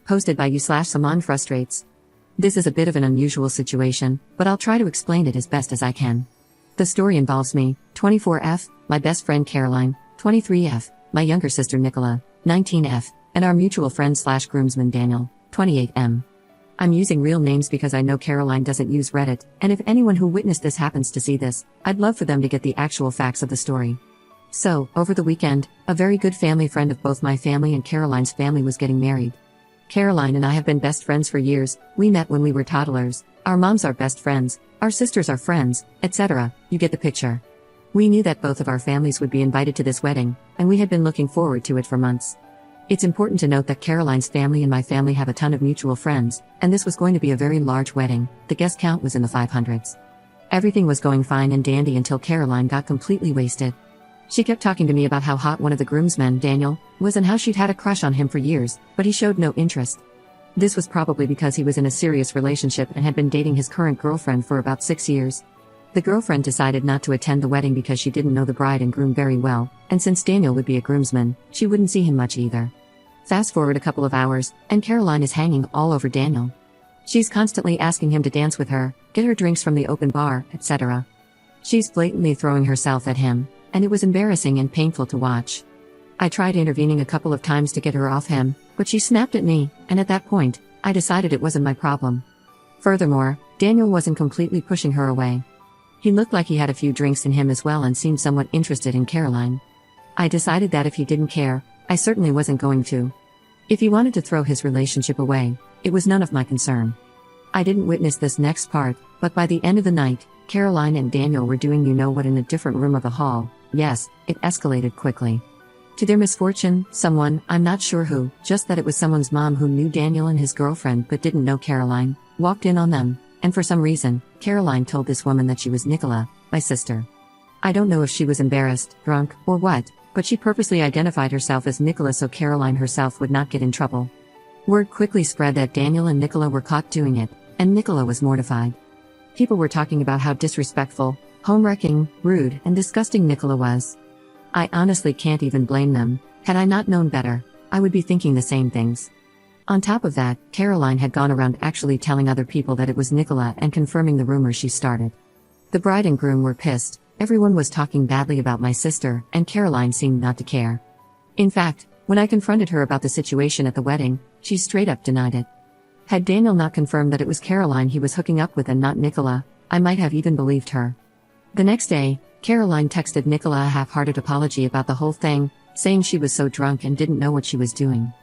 Posted by you/Saman Frustrates. This is a bit of an unusual situation, but I'll try to explain it as best as I can. The story involves me, 24F, my best friend Caroline, 23F, my younger sister Nicola, 19F, and our mutual friend/groomsman Daniel, 28M. I'm using real names because I know Caroline doesn't use Reddit, and if anyone who witnessed this happens to see this, I'd love for them to get the actual facts of the story. So, over the weekend, a very good family friend of both my family and Caroline's family was getting married. Caroline and I have been best friends for years. We met when we were toddlers, our moms are best friends, our sisters are friends, etc., you get the picture. We knew that both of our families would be invited to this wedding, and we had been looking forward to it for months. It's important to note that Caroline's family and my family have a ton of mutual friends, and this was going to be a very large wedding. The guest count was in the 500s. Everything was going fine and dandy until Caroline got completely wasted. She kept talking to me about how hot one of the groomsmen, Daniel, was and how she'd had a crush on him for years, but he showed no interest. This was probably because he was in a serious relationship and had been dating his current girlfriend for about 6 years. The girlfriend decided not to attend the wedding because she didn't know the bride and groom very well, and since Daniel would be a groomsman, she wouldn't see him much either. Fast forward a couple of hours, and Caroline is hanging all over Daniel. She's constantly asking him to dance with her, get her drinks from the open bar, etc. She's blatantly throwing herself at him, and it was embarrassing and painful to watch. I tried intervening a couple of times to get her off him, but she snapped at me, and at that point, I decided it wasn't my problem. Furthermore, Daniel wasn't completely pushing her away. He looked like he had a few drinks in him as well and seemed somewhat interested in Caroline. I decided that if he didn't care, I certainly wasn't going to. If he wanted to throw his relationship away, it was none of my concern. I didn't witness this next part, but by the end of the night, Caroline and Daniel were doing you-know-what in a different room of the hall. Yes, it escalated quickly. To their misfortune, someone, I'm not sure who, just that it was someone's mom who knew Daniel and his girlfriend but didn't know Caroline, walked in on them, and for some reason, Caroline told this woman that she was Nicola, my sister. I don't know if she was embarrassed, drunk, or what, but she purposely identified herself as Nicola so Caroline herself would not get in trouble. Word quickly spread that Daniel and Nicola were caught doing it, and Nicola was mortified. People were talking about how disrespectful, home-wrecking, rude, and disgusting Nicola was. I honestly can't even blame them. Had I not known better, I would be thinking the same things. On top of that, Caroline had gone around actually telling other people that it was Nicola and confirming the rumors she started. The bride and groom were pissed, everyone was talking badly about my sister, and Caroline seemed not to care. In fact, when I confronted her about the situation at the wedding, she straight up denied it. Had Daniel not confirmed that it was Caroline he was hooking up with and not Nicola, I might have even believed her. The next day, Caroline texted Nicola a half-hearted apology about the whole thing, saying she was so drunk and didn't know what she was doing.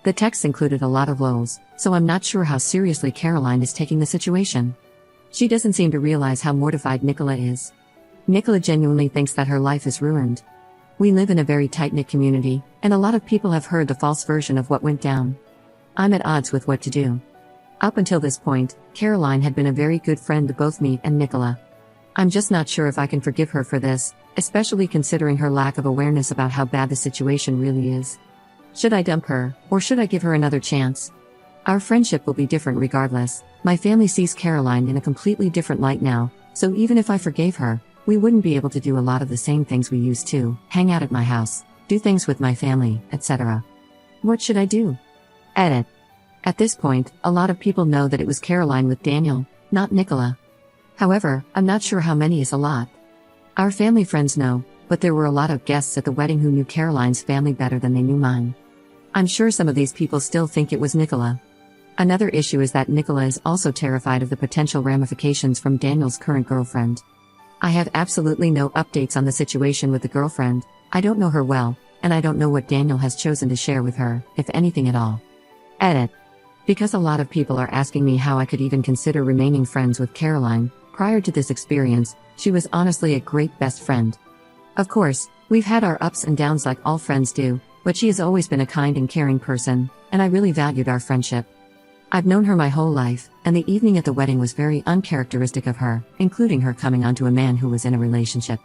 The text included a lot of lols, so I'm not sure how seriously Caroline is taking the situation. She doesn't seem to realize how mortified Nicola is. Nicola genuinely thinks that her life is ruined. We live in a very tight-knit community, and a lot of people have heard the false version of what went down. I'm at odds with what to do. Up until this point, Caroline had been a very good friend to both me and Nicola. I'm just not sure if I can forgive her for this, especially considering her lack of awareness about how bad the situation really is. Should I dump her, or should I give her another chance? Our friendship will be different regardless. My family sees Caroline in a completely different light now, so even if I forgave her, we wouldn't be able to do a lot of the same things we used to, hang out at my house, do things with my family, etc. What should I do? Edit. At this point, a lot of people know that it was Caroline with Daniel, not Nicola. However, I'm not sure how many is a lot. Our family friends know, but there were a lot of guests at the wedding who knew Caroline's family better than they knew mine. I'm sure some of these people still think it was Nicola. Another issue is that Nicola is also terrified of the potential ramifications from Daniel's current girlfriend. I have absolutely no updates on the situation with the girlfriend. I don't know her well, and I don't know what Daniel has chosen to share with her, if anything at all. Edit. Because a lot of people are asking me how I could even consider remaining friends with Caroline. Prior to this experience, she was honestly a great best friend. Of course, we've had our ups and downs like all friends do, but she has always been a kind and caring person, and I really valued our friendship. I've known her my whole life, and the evening at the wedding was very uncharacteristic of her, including her coming onto a man who was in a relationship.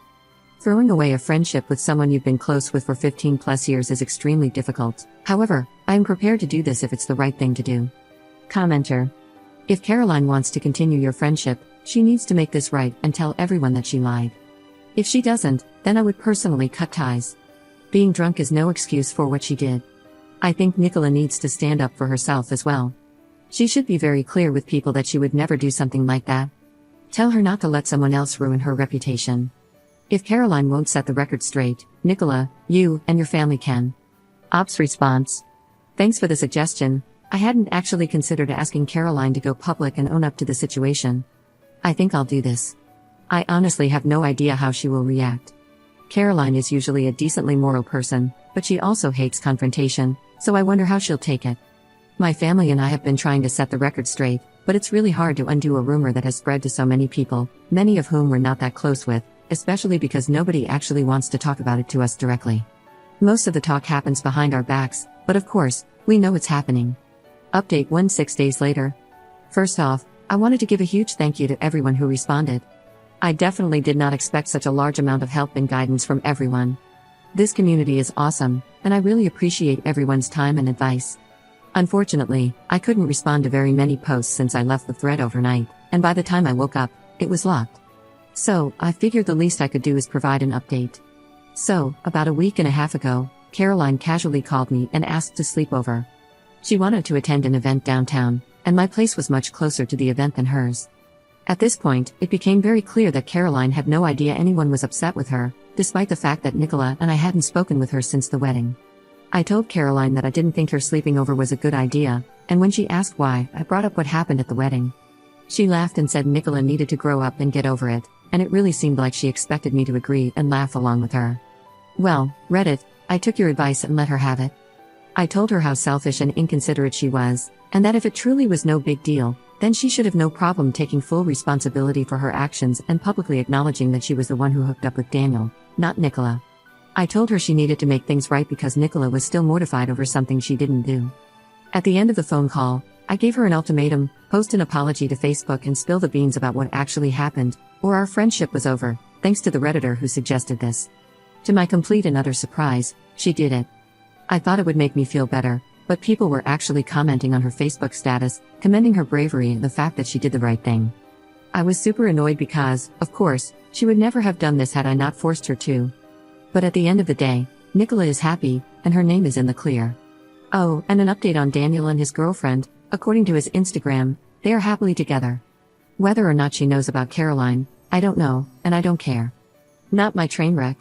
Throwing away a friendship with someone you've been close with for 15 plus years is extremely difficult. However, I am prepared to do this if it's the right thing to do. Commenter. If Caroline wants to continue your friendship, she needs to make this right and tell everyone that she lied. If she doesn't, then I would personally cut ties. Being drunk is no excuse for what she did. I think Nicola needs to stand up for herself as well. She should be very clear with people that she would never do something like that. Tell her not to let someone else ruin her reputation. If Caroline won't set the record straight, Nicola, you and your family can. Ops response. Thanks for the suggestion. I hadn't actually considered asking Caroline to go public and own up to the situation. I think I'll do this. I honestly have no idea how she will react. Caroline is usually a decently moral person, but she also hates confrontation, so I wonder how she'll take it. My family and I have been trying to set the record straight, but it's really hard to undo a rumor that has spread to so many people, many of whom we're not that close with, especially because nobody actually wants to talk about it to us directly. Most of the talk happens behind our backs, but of course, we know it's happening. Update 6 days later. First off, I wanted to give a huge thank you to everyone who responded. I definitely did not expect such a large amount of help and guidance from everyone. This community is awesome, and I really appreciate everyone's time and advice. Unfortunately, I couldn't respond to very many posts since I left the thread overnight, and by the time I woke up, it was locked. So, I figured the least I could do is provide an update. So, about a week and a half ago, Caroline casually called me and asked to sleep over. She wanted to attend an event downtown, and my place was much closer to the event than hers. At this point, it became very clear that Caroline had no idea anyone was upset with her, despite the fact that Nicola and I hadn't spoken with her since the wedding. I told Caroline that I didn't think her sleeping over was a good idea, and when she asked why, I brought up what happened at the wedding. She laughed and said Nicola needed to grow up and get over it, and it really seemed like she expected me to agree and laugh along with her. Well, Reddit, I took your advice and let her have it. I told her how selfish and inconsiderate she was, and that if it truly was no big deal, then she should have no problem taking full responsibility for her actions and publicly acknowledging that she was the one who hooked up with Daniel, not Nicola. I told her she needed to make things right because Nicola was still mortified over something she didn't do. At the end of the phone call, I gave her an ultimatum: post an apology to Facebook and spill the beans about what actually happened, or our friendship was over, thanks to the Redditor who suggested this. To my complete and utter surprise, she did it. I thought it would make me feel better, but people were actually commenting on her Facebook status, commending her bravery and the fact that she did the right thing. I was super annoyed because, of course, she would never have done this had I not forced her to. But at the end of the day, Nicola is happy, and her name is in the clear. Oh, and an update on Daniel and his girlfriend. According to his Instagram, they are happily together. Whether or not she knows about Caroline, I don't know, and I don't care. Not my train wreck.